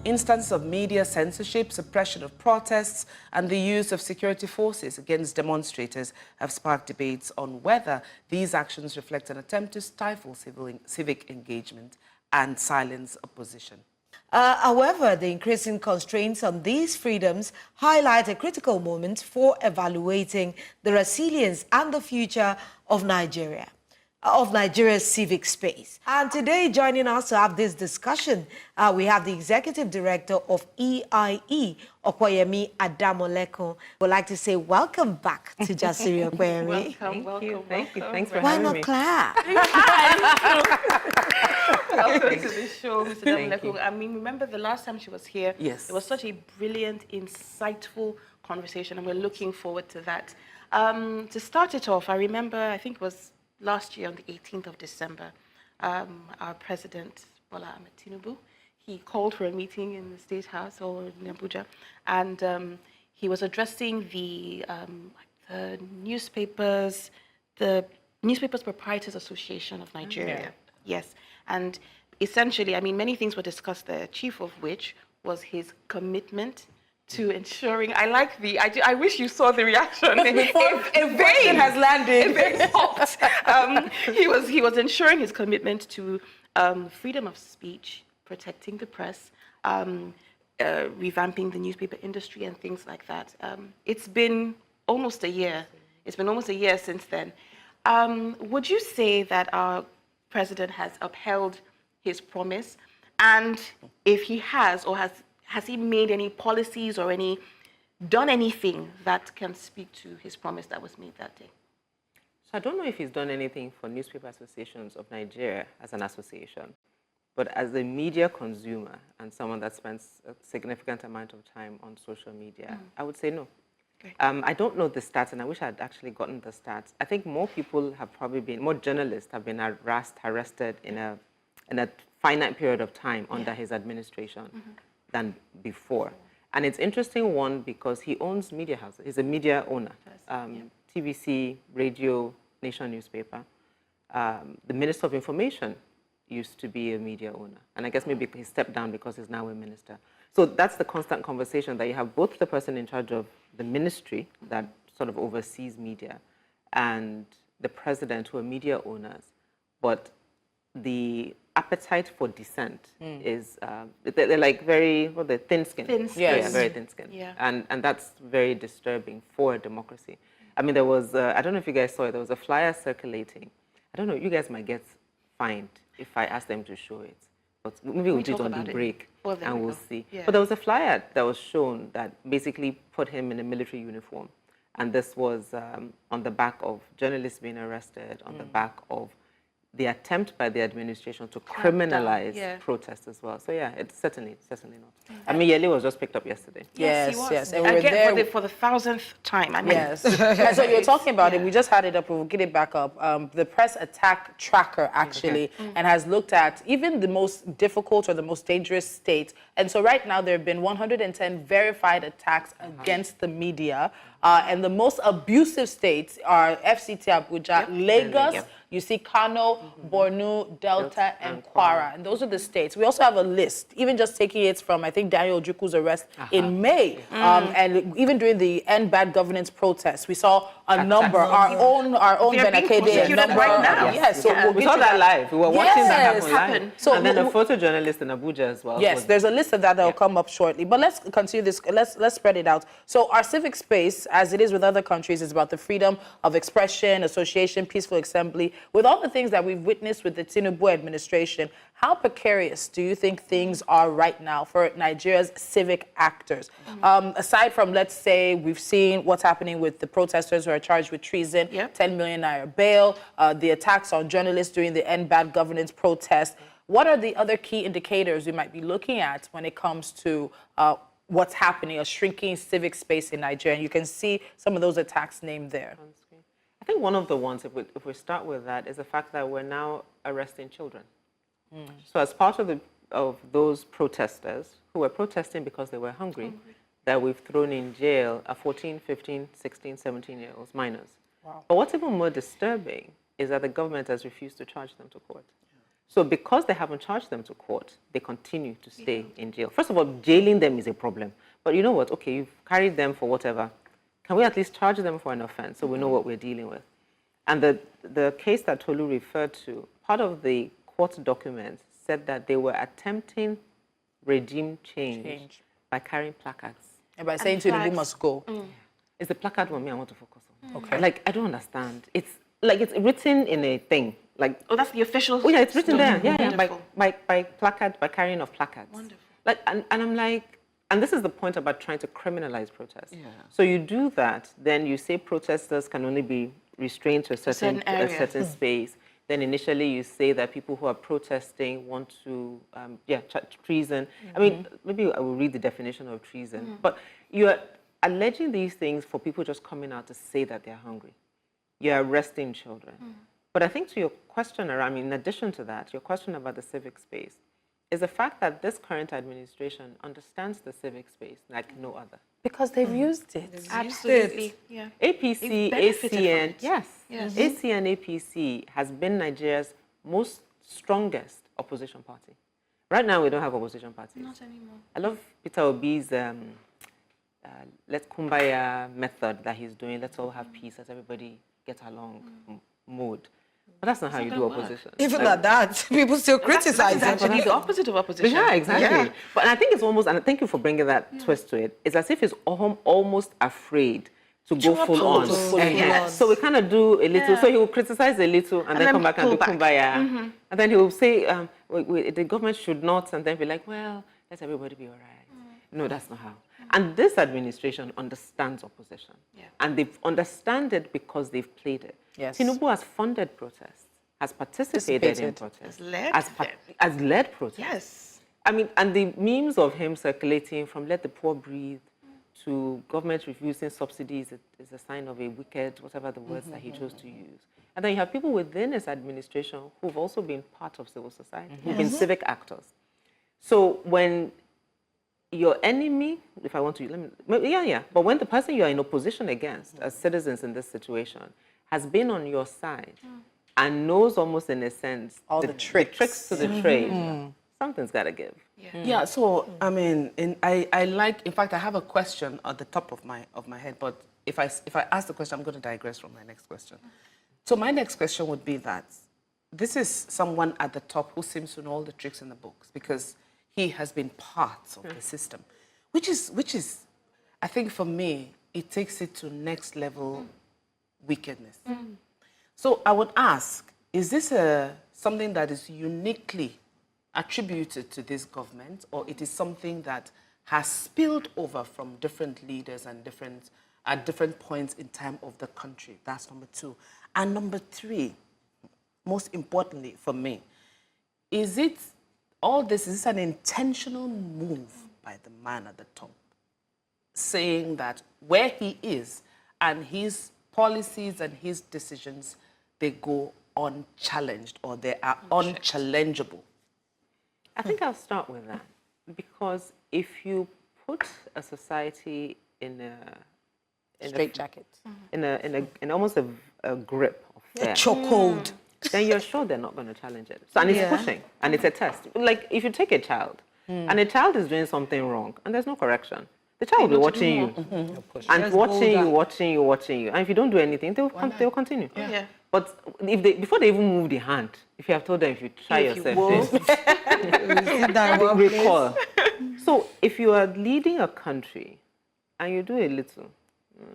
Instances of media censorship, suppression of protests, and the use of security forces against demonstrators have sparked debates on whether these actions reflect an attempt to stifle civic engagement and silence opposition. However, the increasing constraints on these freedoms highlight a critical moment for evaluating the resilience and the future of Nigeria's civic space. And today, joining us to have this discussion, we have the Executive Director of EIE, Opeyemi Adamolekun. We'd like to say welcome back to Jasiri, Opeyemi. Welcome. Thank you. Thanks for Why having not me. clap? Welcome to the show, Mr. Adamolekun. I mean, remember the last time she was here? Yes. It was such a brilliant, insightful conversation, and we're looking forward to that. To start it off, I remember, I think it was last year on the 18th of December, our President Bola Ahmed Tinubu, he called for a meeting in the State House or in Abuja, and he was addressing the newspapers Proprietors Association of Nigeria. Yeah. Yes, and essentially, I mean, many things were discussed there, chief of which was his commitment to ensuring, I wish you saw the reaction. A vein has landed. It popped. He was ensuring his commitment to freedom of speech, protecting the press, revamping the newspaper industry and things like that. It's been almost a year. It's been almost a year since then. Would you say that our president has upheld his promise? And if he has, or has he made any policies or done anything that can speak to his promise that was made that day? So I don't know if he's done anything for Newspaper Associations of Nigeria as an association, but as a media consumer and someone that spends a significant amount of time on social media, I would say no. Okay. I don't know the stats, and I wish I had actually gotten the stats. I think more journalists have been arrested in a finite period of time under his administration than before. And it's interesting, one, because he owns media houses. He's a media owner. TVC, Radio, Nation newspaper. The Minister of Information used to be a media owner. And I guess maybe he stepped down because he's now a minister. So that's the constant conversation, that you have both the person in charge of the ministry that sort of oversees media and the president, who are media owners. But the appetite for dissent is, they're like very, thin-skinned. Thin-skinned. Yeah, very thin-skinned. Yeah. And that's very disturbing for a democracy. I mean, there was, I don't know if you guys saw it, there was a flyer circulating. I don't know, you guys might get fined if I ask them to show it. But maybe we'll do it on the break and we'll see. Yeah. But there was a flyer that was shown that basically put him in a military uniform. And this was on the back of journalists being arrested, on the back of the attempt by the administration to criminalize protest as well. So yeah, it's certainly not. I mean, Yele was just picked up yesterday. Yes. And we were there for the 1000th time. I mean, yes. And so you're talking about it. We just had it up. We'll get it back up. The press attack tracker actually, and has looked at even the most difficult or the most dangerous states. And so right now there have been 110 verified attacks against the media. And the most abusive states are FCT Abuja, Lagos. You see Kano, Borno, Delta, and Kwara. And those are the states. We also have a list, even just taking it from, I think, Daniel Ojukwu's arrest in May. And even during the End Bad Governance protests, we saw a number, our own Benakede number. Right now. Yes, so we saw that live. We were watching that happen live. So, and then a photojournalist in Abuja as well. Yes, there's a list of that will come up shortly. But let's continue this. Let's spread it out. So our civic space, as it is with other countries, is about the freedom of expression, association, peaceful assembly. With all the things that we've witnessed with the Tinubu administration, how precarious do you think things are right now for Nigeria's civic actors? Aside from, let's say, we've seen what's happening with the protesters who are charged with treason, 10 million naira bail, the attacks on journalists during the End Bad Governance protest. What are the other key indicators we might be looking at when it comes to what's happening, a shrinking civic space in Nigeria? And you can see some of those attacks named there. I think one of the ones, if we start with that, is the fact that we're now arresting children. So as part of those protesters who were protesting because they were hungry, that we've thrown in jail are 14, 15, 16, 17-year-olds, minors. Wow. But what's even more disturbing is that the government has refused to charge them to court. So because they haven't charged them to court, they continue to stay in jail. First of all, jailing them is a problem. But you know what? Okay, you've carried them for whatever. Can we at least charge them for an offense so we know what we're dealing with? And the case that Tolu referred to, part of the court documents said that they were attempting regime change by carrying placards. And by saying Tinubu must go. It's the placard one I want to focus on. Okay. Like, I don't understand. It's like it's written in a thing. Like, Oh, that's the official. oh yeah, it's written there. Yeah, yeah. Wonderful. By placard, by carrying of placards. Wonderful. Like, and I'm like, and this is the point about trying to criminalize protest. Yeah. So you do that, then you say protesters can only be restrained to a certain area. space. Then initially you say that people who are protesting want to, treason. I mean, maybe I will read the definition of treason. But you're alleging these things for people just coming out to say that they're hungry. You're arresting children. But I think to your question, I mean, in addition to that, your question about the civic space is the fact that this current administration understands the civic space like no other. Because they've used it. Absolutely. Yeah. APC, They've benefited from ACN, it. yes. Yes. ACN, APC has been Nigeria's most strongest opposition party. Right now, we don't have opposition parties. Not anymore. I love Peter Obi's let's kumbaya method that he's doing. Let's all have peace, let's everybody get along mode. But that's not how you do opposition. Even at that, people still criticize It's it. actually the opposite of opposition. Yeah, exactly. Yeah. But I think it's almost, and thank you for bringing that twist to it, it's as if it's almost afraid to go full on. Yes. So we kind of do a little, so he will criticize a little and then come back and pull do back. kumbaya. And then he will say, the government should not, and then be like, well, let everybody be all right. No, that's not how. And this administration understands opposition. Yeah. And they understand it because they've played it. Yes. Tinubu has funded protests, has participated in protests, has led protests. Yes. I mean, and the memes of him circulating from let the poor breathe to government refusing subsidies is a sign of a wicked, whatever the words that he chose to use. And then you have people within his administration who've also been part of civil society, who've been civic actors. So when your enemy, if I want to, but when the person you are in opposition against as citizens in this situation has been on your side and knows almost in a sense All the tricks. to the trade, something's got to give. Yeah, so I mean, I like. In fact, I have a question at the top of my head. But if I ask the question, I'm going to digress from my next question. So my next question would be that this is someone at the top who seems to know all the tricks in the books because he has been part of the system, which is, I think for me, it takes it to next level wickedness. So I would ask, is this something that is uniquely attributed to this government, or it is something that has spilled over from different leaders and at different points in time of the country? That's number two. And number three, most importantly for me, is this an intentional move by the man at the top, saying that where he is and his policies and his decisions, they go unchallenged or they are unchallengeable? I think I'll start with that because if you put a society in Straitjacket. in almost a grip of fear, Chokehold. then you're sure they're not going to challenge it. So, and it's pushing, and it's a test. Like if you take a child, and a child is doing something wrong, and there's no correction, the child will be watching you, and watching you. And if you don't do anything, they'll continue. Yeah. But if before they even move the hand, if you have told them, if you try yourself, recall. So if you are leading a country, and you do a little,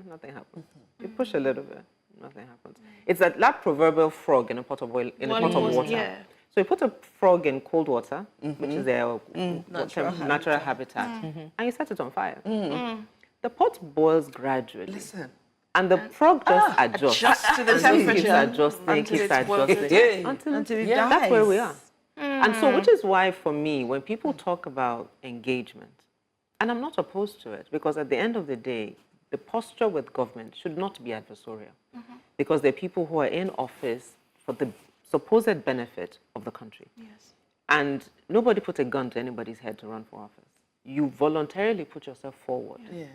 nothing happens. You push a little bit, nothing happens. It's that proverbial frog in a pot of oil, in a pot of water. Yeah. So you put a frog in cold water, which is their natural habitat, and you set it on fire. The pot boils gradually. Listen. And the frog just adjusts to the and temperature keeps adjusting, until keeps it boils adjusting. Until it That's dies. where we are. And so, which is why, for me, when people talk about engagement, and I'm not opposed to it, because at the end of the day, the posture with government should not be adversarial, because there are people who are in office for the supposed benefit of the country. Yes. And nobody put a gun to anybody's head to run for office. You voluntarily put yourself forward. Yeah.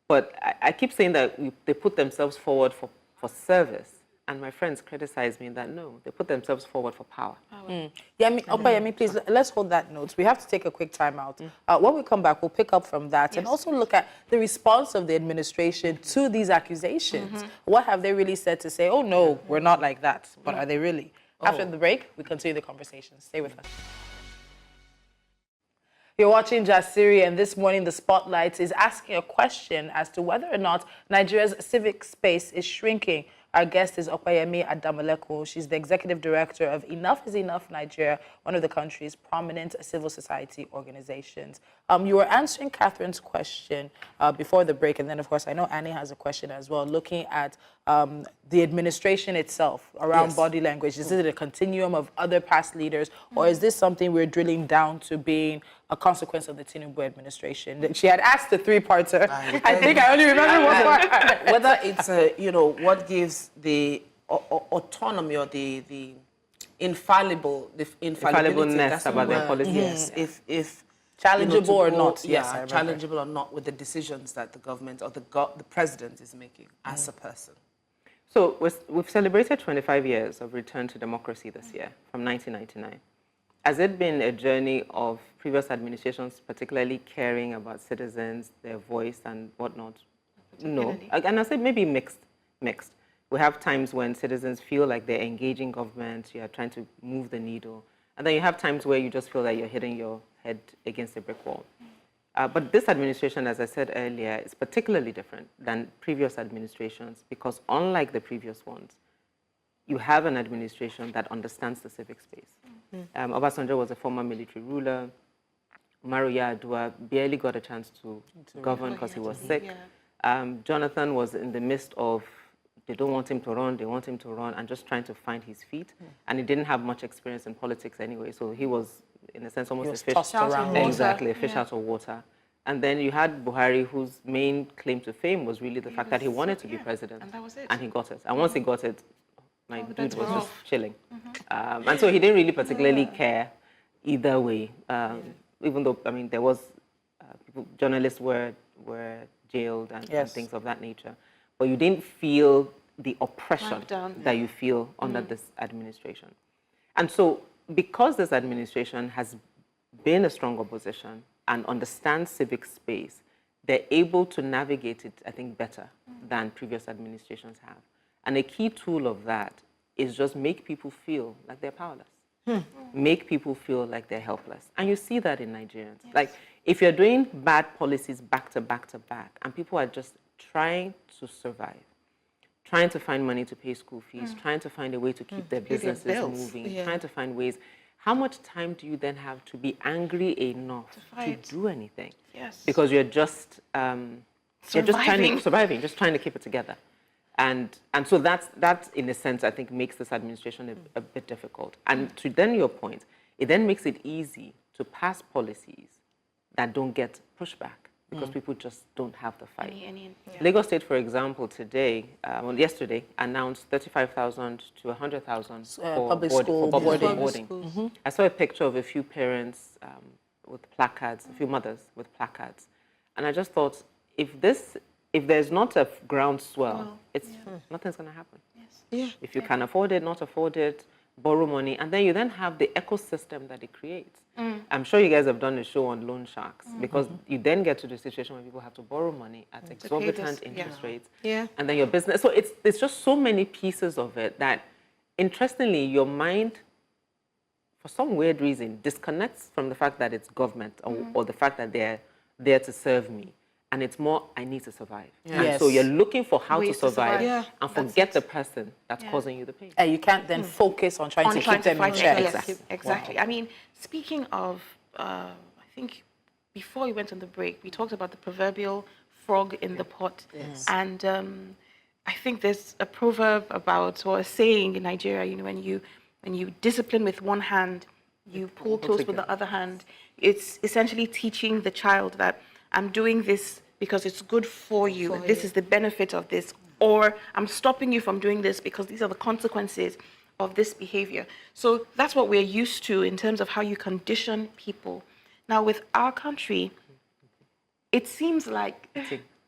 But I keep saying that they put themselves forward for service. And my friends criticize me that, no, they put themselves forward for power. Opeyemi, please, let's hold that note. We have to take a quick time out. When we come back, we'll pick up from that and also look at the response of the administration to these accusations. What have they really said to say, oh, no, we're not like that, but are they really? After the break, we continue the conversation. Stay with us. You're watching Jasiri, and this morning the Spotlight is asking a question as to whether or not Nigeria's civic space is shrinking. Our guest is Opeyemi Adamolekun. She's the executive director of Enough is Enough Nigeria, one of the country's prominent civil society organizations. You were answering Catherine's question before the break, and then, of course, I know Annie has a question as well, looking at the administration itself around body language. Is it a continuum of other past leaders, or is this something we're drilling down to being a consequence of the Tinubu administration? She had asked the three-parter. I think I only remember one part. Whether it's, what gives the autonomy or the infallibleness about their policies. Yes, if challengeable or not. Yeah, challengeable or not with the decisions that the government or the president is making as a person. So we've celebrated 25 years of return to democracy this year, from 1999. Has it been a journey of previous administrations particularly caring about citizens, their voice and whatnot? No. And I say maybe mixed. We have times when citizens feel like they're engaging government, you are trying to move the needle. And then you have times where you just feel like you're hitting your head against a brick wall. But this administration, as I said earlier, is particularly different than previous administrations because unlike the previous ones, you have an administration that understands the civic space. Obasanjo was a former military ruler. Umaru Yar'Adua barely got a chance to govern because he was sick. Jonathan was in the midst of, they don't want him to run, they want him to run, and just trying to find his feet. And he didn't have much experience in politics anyway, so he was, in a sense, almost a fish out of water. Exactly, a fish out of water. And then you had Buhari, whose main claim to fame was really the fact that he wanted to be president. And that was it. And he got it. And once he got it, my dude was just chilling. And so he didn't really particularly care either way, even though, I mean, there was, journalists were jailed and things of that nature. But you didn't feel the oppression that you feel under this administration. And so because this administration has been a strong opposition and understands civic space, they're able to navigate it, I think, better than previous administrations have. And a key tool of that is just make people feel like they're powerless. Make people feel like they're helpless. And you see that in Nigerians. Yes. Like, if you're doing bad policies back to back to back, and people are just trying to survive, trying to find money to pay school fees, trying to find a way to keep their businesses moving, trying to find ways, how much time do you then have to be angry enough to do anything? Yes. Because you're just you're just surviving, just trying to keep it together. And so that's in a sense, I think, makes this administration a bit difficult. And to then your point, it then makes it easy to pass policies that don't get pushback because people just don't have the fight. Lagos State, for example, today, yesterday, announced 35,000 to 100,000 for public boarding. I saw a picture of a few parents with placards, a few mothers with placards. And I just thought, if there's not a groundswell, nothing's going to happen. If you can afford it, not afford it, borrow money, and then you then have the ecosystem that it creates. I'm sure you guys have done a show on loan sharks because you then get to the situation where people have to borrow money at exorbitant interest rates, and then your business. So it's just so many pieces of it that, interestingly, your mind, for some weird reason, disconnects from the fact that it's government or the fact that they're there to serve me. And it's more, I need to survive. And so you're looking for how to survive and forget the person that's causing you the pain. And you can't then focus on trying to keep them in check. Exactly. Wow. I mean, speaking of, I think before we went on the break, we talked about the proverbial frog in the pot. And I think there's a proverb about, or a saying in Nigeria, you know, when you discipline with one hand, you pull close with the other hand. It's essentially teaching the child that I'm doing this because it's good for you. This is the benefit of this. Or I'm stopping you from doing this because these are the consequences of this behavior. So that's what we're used to in terms of how you condition people. Now, with our country, it seems like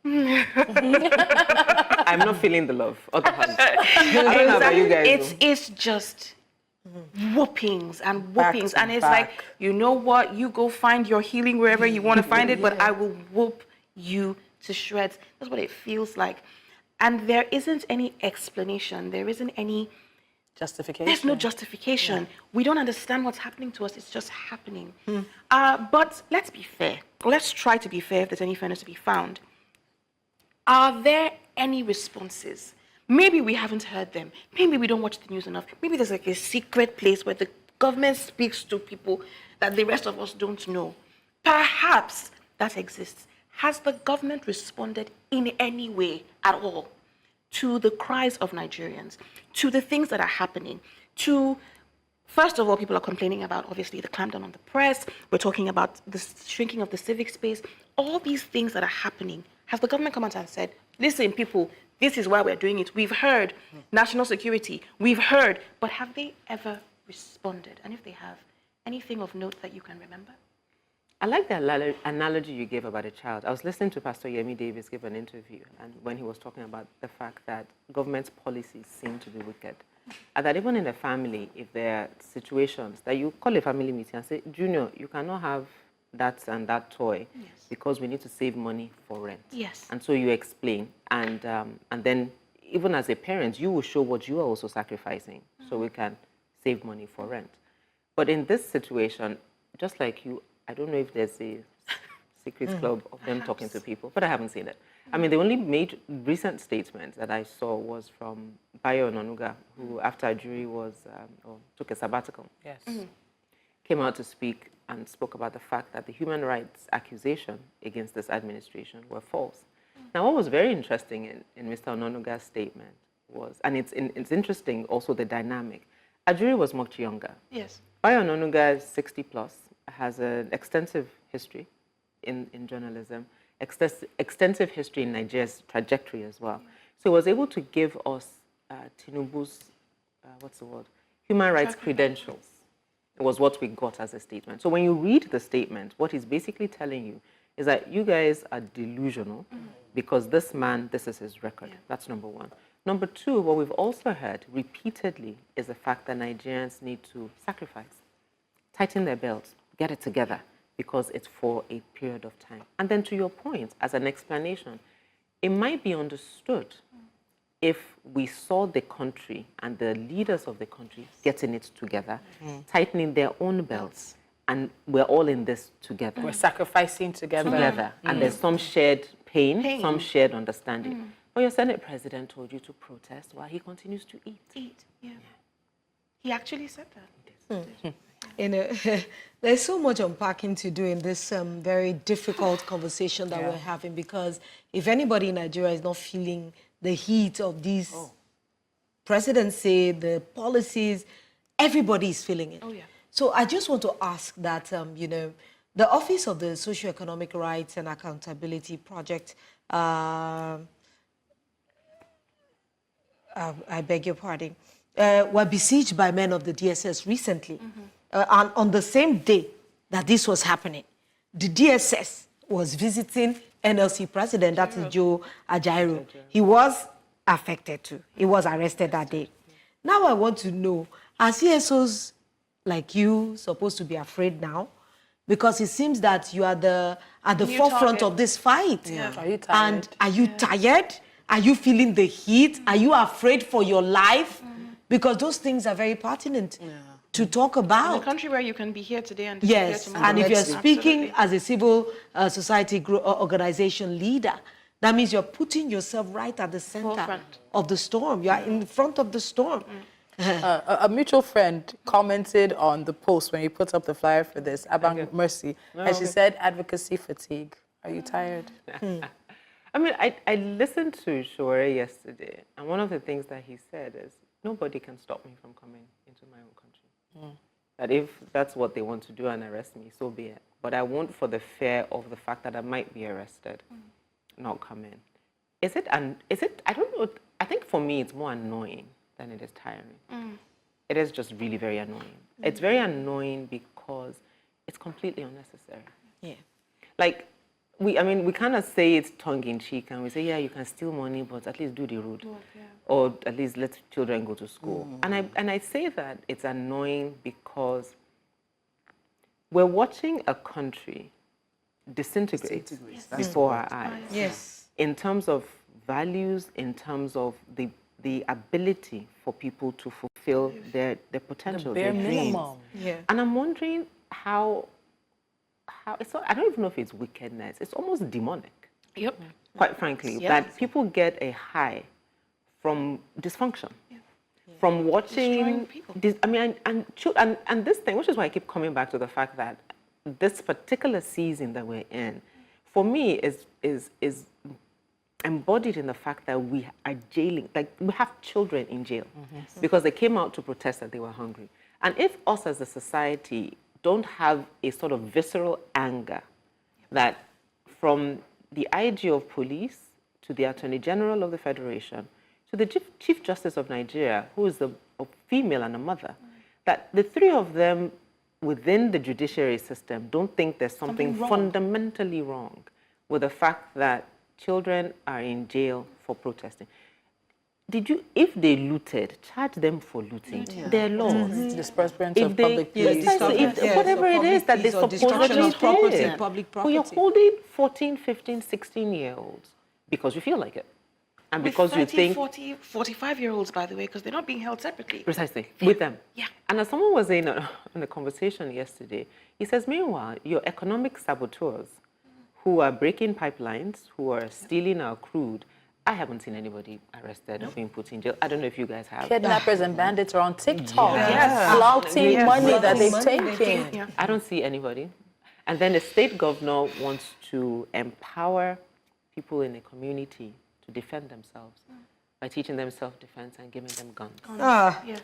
I'm not feeling the love or the hugs. I don't know about you guys. It's just whoopings and whoopings. And it's like, you know what? You go find your healing wherever you want to find it, but I will whoop you to shreds. That's what it feels like. And there isn't any explanation. There isn't any justification. There's no justification. Yeah. We don't understand what's happening to us. It's just happening. But let's be fair. Let's try to be fair if there's any fairness to be found. Are there any responses? Maybe we haven't heard them. Maybe we don't watch the news enough. Maybe there's like a secret place where the government speaks to people that the rest of us don't know. Perhaps that exists. Has the government responded in any way at all to the cries of Nigerians, to the things that are happening, to, first of all, people are complaining about, obviously, the clampdown on the press. We're talking about the shrinking of the civic space. All these things that are happening. Has the government come out and said, listen, people, this is why we're doing it. We've heard national security. We've heard. But have they ever responded? And if they have, anything of note that you can remember? I like the analogy you gave about a child. I was listening to Pastor Yemi Davis give an interview, and when he was talking about the fact that government's policies seem to be wicked, and that even in a family, if there are situations that you call a family meeting and say, Junior, you cannot have that and that toy because we need to save money for rent. Yes. And so you explain, and then even as a parent, you will show what you are also sacrificing so we can save money for rent. But in this situation, just like you, I don't know if there's a secret club of them talking to people, but I haven't seen it. I mean, the only recent statement that I saw was from Bayo Onanuga, who after Jasiri was, or took a sabbatical, came out to speak and spoke about the fact that the human rights accusation against this administration were false. Now, what was very interesting in Mr. Onanuga's statement was, and it's interesting also the dynamic, Jasiri was much younger. Yes. Bayo Onanuga is 60 plus, has an extensive history in journalism, extensive history in Nigeria's trajectory as well. So he was able to give us Tinubu's, human rights credentials. It was what we got as a statement. So when you read the statement, what he's basically telling you is that you guys are delusional because this man, this is his record. Yeah. That's number one. Number two, what we've also heard repeatedly is the fact that Nigerians need to sacrifice, tighten their belts, get it together, because it's for a period of time. And then to your point, as an explanation, it might be understood if we saw the country and the leaders of the country getting it together, tightening their own belts, and we're all in this together. We're sacrificing together. And there's some shared pain, some shared understanding. But your Senate president told you to protest while he continues to eat. Yeah. He actually said that. There's so much unpacking to do in this very difficult conversation that we're having, because if anybody in Nigeria is not feeling the heat of these presidency, the policies, everybody is feeling it. So I just want to ask that, the Office of the Socioeconomic Rights and Accountability Project, I beg your pardon, were besieged by men of the DSS recently. And on the same day that this was happening, the DSS was visiting NLC president, that is Joe Ajaero. He was affected too. He was arrested that day. Now I want to know, are CSOs like you supposed to be afraid now? Because it seems that you are at the forefront of this fight. Are you tired? And are you tired? Are you feeling the heat? Are you afraid for your life? Because those things are very pertinent to talk about. In a country where you can be here today and disappear tomorrow. And if you're speaking as a civil society organization leader, that means you're putting yourself right at the center of the storm. You are in front of the storm. A mutual friend commented on the post when he put up the flyer for this, Abang Mercy, and she said, advocacy fatigue. Are you tired? I mean, I listened to Shore yesterday, and one of the things that he said is, nobody can stop me from coming into my own country. That if that's what they want to do and arrest me, so be it. But I won't, for the fear of the fact that I might be arrested, not come in. Is it, I don't know, I think for me it's more annoying than it is tiring. It is just really very annoying. It's very annoying because it's completely unnecessary. Yeah. Like, I mean, we kind of say it tongue-in-cheek, and we say, yeah, you can steal money, but at least do the road. Or at least let children go to school. And I say that it's annoying because we're watching a country disintegrate before our eyes. Yes. In terms of values, in terms of the ability for people to fulfill their potential, Bare their dreams. minimum. Yeah. And I'm wondering how it's not, I don't even know if it's wickedness. It's almost demonic, Yep. quite frankly, Yes. that people get a high from dysfunction, from watching. Destroying people. And this thing, which is why I keep coming back to the fact that this particular season that we're in, for me, is embodied in the fact that we are jailing, like we have children in jail because they came out to protest that they were hungry. And if us as a society don't have a sort of visceral anger that from the IG of police to the Attorney General of the Federation to the Chief Justice of Nigeria, who is a female and a mother, that the three of them within the judiciary system don't think there's something fundamentally wrong with the fact that children are in jail for protesting. If they looted, charge them for looting. They're laws. Disbursement of public police. Whatever it is that they supposedly property, did. public But you're property. holding 14, 15, 16-year-olds because you feel like it. And because you 30, think... 40, 45-year-olds, by the way, because they're not being held separately. Precisely, with them. Yeah. And as someone was saying in a conversation yesterday, he says, meanwhile, your economic saboteurs who are breaking pipelines, who are stealing our crude, I haven't seen anybody arrested or being put in jail. I don't know if you guys have. Kidnappers and bandits are on TikTok, flouting money that they've taken. Yeah. I don't see anybody. And then the state governor wants to empower people in a community to defend themselves by teaching them self-defense and giving them guns.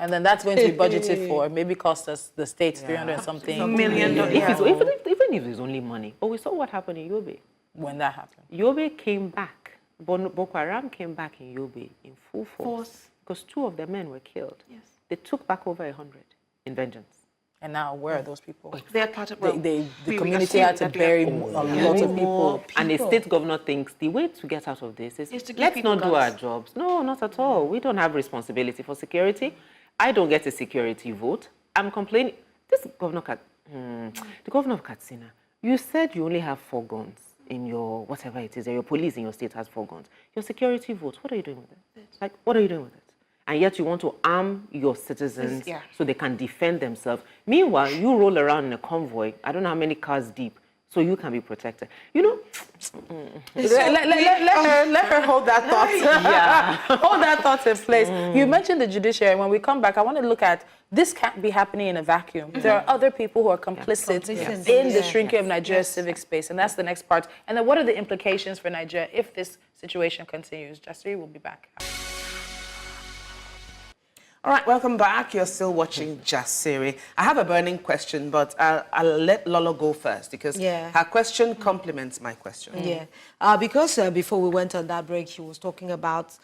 And then that's going to be budgeted for, maybe cost us, the state, 300 and something million. Even if it's only money. But we saw what happened in Yobe. when that happened. Yobe came back. Boko Haram came back in Yobe in full force. Because 2 of their men were killed. Yes. They took back over 100 in vengeance. And now, where are those people? They're part of The community had to bury a lot of people. And a state governor thinks the way to get out of this is to give let's people not do our guns. jobs. No, not at all. We don't have responsibility for security. I don't get a security vote. I'm complaining. This governor, the governor of Katsina, you said you only have 4 guns in your whatever it is, or your police in your state has 4 guns. Your security vote, what are you doing with it? Like, what are you doing with it? And yet you want to arm your citizens so they can defend themselves. Meanwhile, you roll around in a convoy, I don't know how many cars deep, so you can be protected. You know, Let her hold that thought. Hold that thought in place. You mentioned the judiciary. When we come back, I want to look at this can't be happening in a vacuum. There are other people who are complicit in the shrinking of Nigeria's civic space, and that's the next part. And then what are the implications for Nigeria if this situation continues? Jasiri will be back. All right, welcome back. You're still watching Jasiri. I have a burning question, but I'll let Lolo go first because her question complements my question. Yeah, because before we went on that break, she was talking about,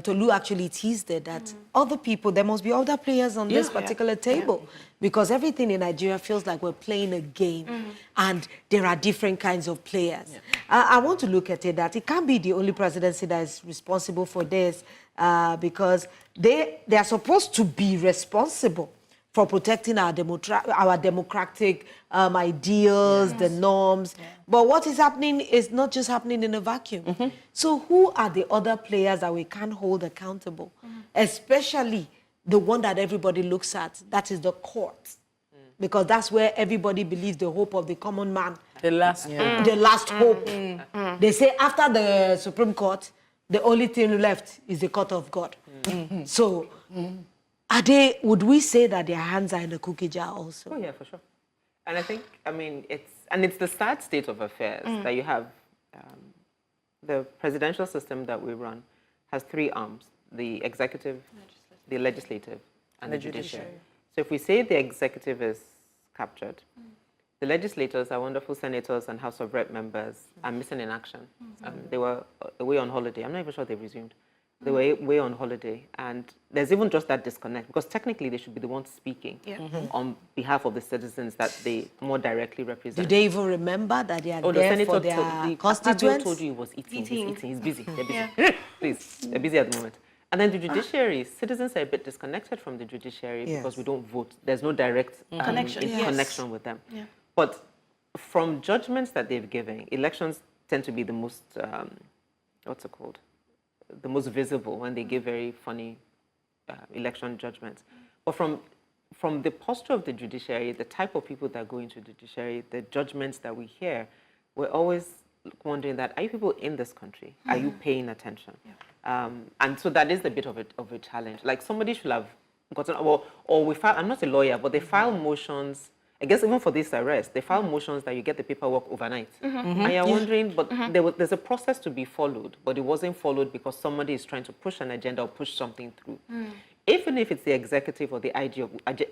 Tolu actually teased it, that other people, there must be other players on this particular table because everything in Nigeria feels like we're playing a game and there are different kinds of players. I want to look at it that it can't be the only presidency that is responsible for this because they are supposed to be responsible for protecting our democratic ideals, the norms. But what is happening is not just happening in a vacuum. So who are the other players that we can't hold accountable? Especially the one that everybody looks at, that is the court. Because that's where everybody believes the hope of the common man. The last The last hope. They say after the Supreme Court, the only thing left is the court of God. So, would we say that their hands are in the cookie jar also? Oh, yeah, for sure. And I think, I mean, it's the sad state of affairs that you have. The presidential system that we run has 3 arms, the executive, the legislative, and the judiciary. So if we say the executive is captured, the legislators, our wonderful senators and House of Rep members, are missing in action. They were away on holiday. I'm not even sure they've resumed. They were away on holiday, and there's even just that disconnect, because technically they should be the ones speaking on behalf of the citizens that they more directly represent. Do they even remember that they are The there senator for their the constituents? told you he was eating. He's busy. They're busy. Please, they're busy at the moment. And then the judiciary, citizens are a bit disconnected from the judiciary because we don't vote. There's no direct connection with them. Yeah. But from judgments that they've given, elections tend to be the most, what's it called? The most visible when they give very funny election judgments. But from the posture of the judiciary, the type of people that go into the judiciary, the judgments that we hear, we're always wondering that, are you people in this country? Are you paying attention? Yeah. And so that is a bit of a challenge. Like somebody should have gotten, or we file, I'm not a lawyer, but they file motions, I guess even for this arrest, they file motions that you get the paperwork overnight. And you're wondering, but there's a process to be followed, but it wasn't followed because somebody is trying to push an agenda or push something through. Even if it's the executive or the IG,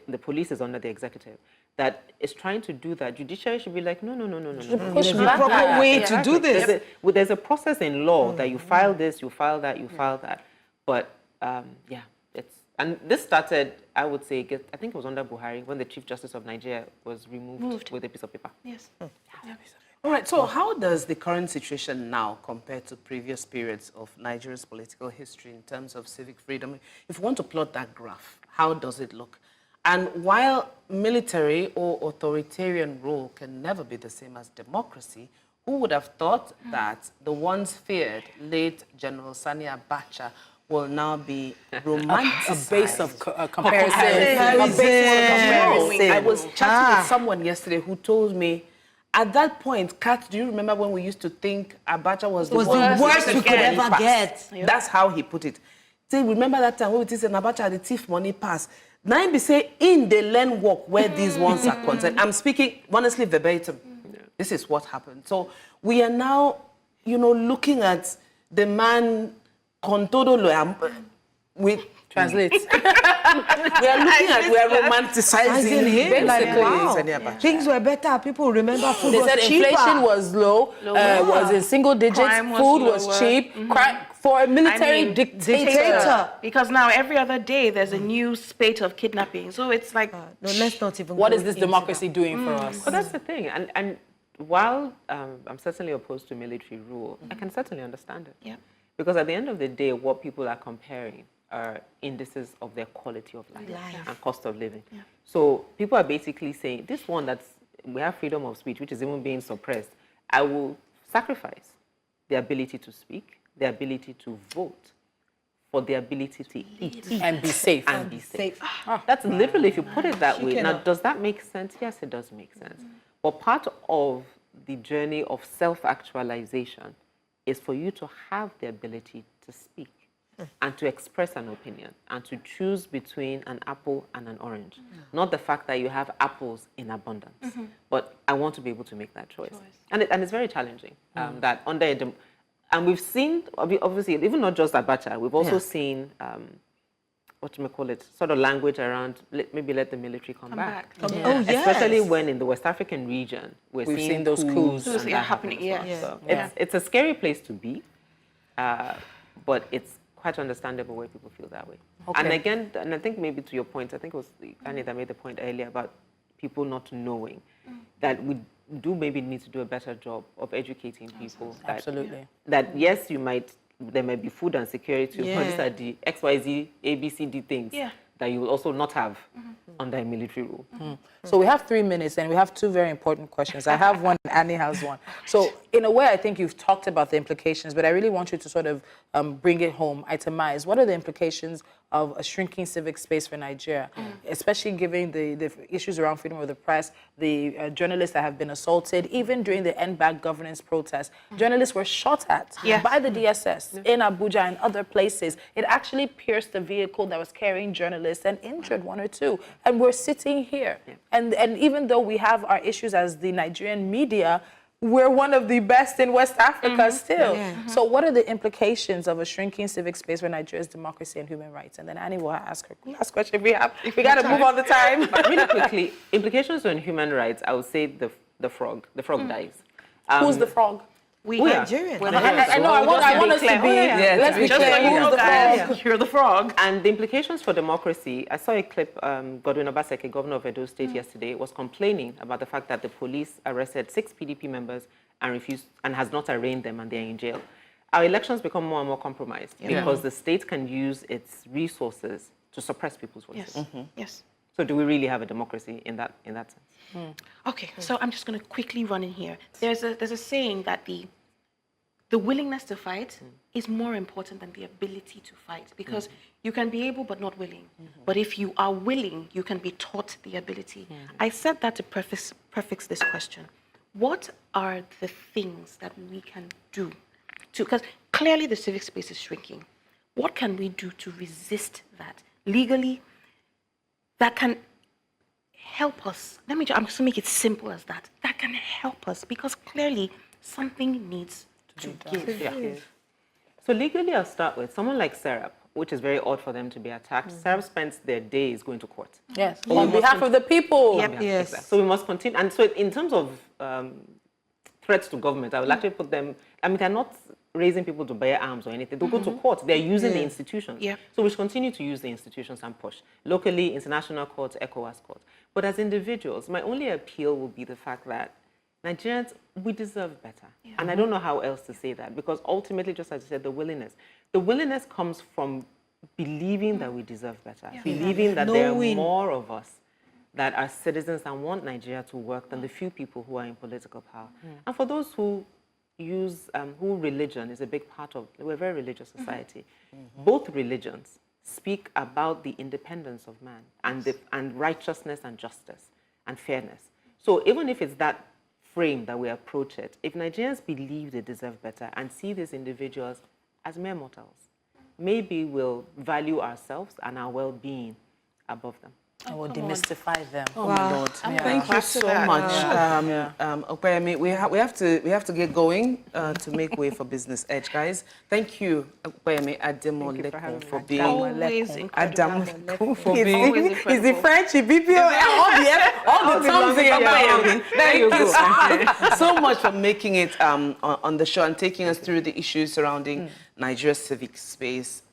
the police is under the executive, that is trying to do that, judiciary should be like, no. There's a proper way to do this. There's a process in law that you file this, you file that, you file that. But and this started, I would say, I think it was under Buhari, when the Chief Justice of Nigeria was removed with a piece of paper. Yes. All right, so how does the current situation now compare to previous periods of Nigeria's political history in terms of civic freedom? If you want to plot that graph, how does it look? And while military or authoritarian rule can never be the same as democracy, who would have thought that the once feared late General Sani Abacha will now be romanticized? A base of comparison. I was chatting with someone yesterday who told me, at that point, Kat, do you remember when we used to think Abacha was the worst we could ever get? That's how he put it. Say, remember that time when we said Abacha the thief money pass. Now be say in the land work where these ones are concerned. I'm speaking honestly verbatim. This is what happened. So we are now, looking at the man con todo lo with translate. we are romanticizing him. Like, wow. Things were better. People remember food was cheaper. Inflation was low, was in single digits, food was cheap. For a military dictator. Because now every other day there's a new spate of kidnapping. So it's like... no, let's not even what is this democracy doing for us? But that's the thing. And while I'm certainly opposed to military rule, I can certainly understand it. Yeah. Because at the end of the day, what people are comparing are indices of their quality of life and cost of living. Yeah. So people are basically saying, this one we have freedom of speech, which is even being suppressed, I will sacrifice the ability to speak, the ability to vote, for the ability to eat. And be safe. And be safe. That's literally, if you put it that way. Now, does that make sense? Yes, it does make sense. But part of the journey of self-actualization is for you to have the ability to speak and to express an opinion and to choose between an apple and an orange. Not the fact that you have apples in abundance, but I want to be able to make that choice. And it's very challenging that under and we've seen, obviously, even not just Abacha, we've also seen, sort of language around maybe let the military come back. Especially when in the West African region, we've seen those coups happening. So it's a scary place to be, but it's quite understandable why people feel that way. Okay. And again, and I think maybe to your point, I think it was Annie that made the point earlier about people not knowing that we do maybe need to do a better job of educating people. That yes, there might be food and security, but these are the XYZ, ABCD things that you will also not have under a military rule. So we have 3 minutes and we have two very important questions. I have one and Annie has one. So in a way, I think you've talked about the implications, but I really want you to sort of bring it home, itemize. What are the implications of a shrinking civic space for Nigeria, especially given the issues around freedom of the press, the journalists that have been assaulted, even during the End Back governance protests. Journalists were shot at by the DSS in Abuja and other places. It actually pierced the vehicle that was carrying journalists and injured one or two. And we're sitting here. And even though we have our issues as the Nigerian media, we're one of the best in West Africa still. So what are the implications of a shrinking civic space for Nigeria's democracy and human rights? And then Annie will ask her last question. We got to move all the time. But really quickly, implications on human rights, I would say the frog. The frog dies. Who's the frog? We Nigerians. we're I know. I want us to be. Let's be Just so clear. you Who's know, the guys, frog? you're the frog. And the implications for democracy, I saw a clip, Godwin Obaseki, governor of Edo State yesterday, was complaining about the fact that the police arrested 6 PDP members and has not arraigned them, and they're in jail. Our elections become more and more compromised because the state can use its resources to suppress people's voices. Yes, yes. So do we really have a democracy in that sense? Okay, so I'm just going to quickly run in here. There's a saying that the willingness to fight is more important than the ability to fight, because you can be able but not willing. But if you are willing, you can be taught the ability. I said that to prefix this question. What are the things that we can do to, because clearly the civic space is shrinking. What can we do to resist that legally, that can help us? I'm just going to make it simple as that. That can help us, because clearly something needs to give. Yeah. So legally, I'll start with someone like Serap, which is very odd for them to be attacked. Serap spends their days going to court. Yes, on behalf of the people. Yep. Yeah, Yes. exactly. So we must continue. And so in terms of threats to government, I would actually put them, I mean, they're not raising people to bear arms or anything. They'll go to court. They're using the institutions. Yeah. So we should continue to use the institutions and push. Locally, international courts, ECOWAS courts. But as individuals, my only appeal will be the fact that Nigerians, we deserve better. Yeah. And I don't know how else to say that, because ultimately, just as you said, the willingness comes from believing that we deserve better, believing that there are more of us that are citizens and want Nigeria to work than the few people who are in political power. And for those who who religion is a big part of, we're a very religious society. Both religions speak about the independence of man and righteousness and justice and fairness. So even if it's that frame that we approach it, if Nigerians believe they deserve better and see these individuals as mere mortals, maybe we'll value ourselves and our well-being above them. I will demystify them. Oh my Lord! Thank you so much, Opeyemi. We have to get going to make way for Business Edge, guys. Thank you, Opeyemi Adamolekun, for being Always incredible. Adamolekun for being. Is the French BPO all the tongues in Opeyemi. Thank you so much for making it on the show and taking us through the issues surrounding Nigeria's civic space.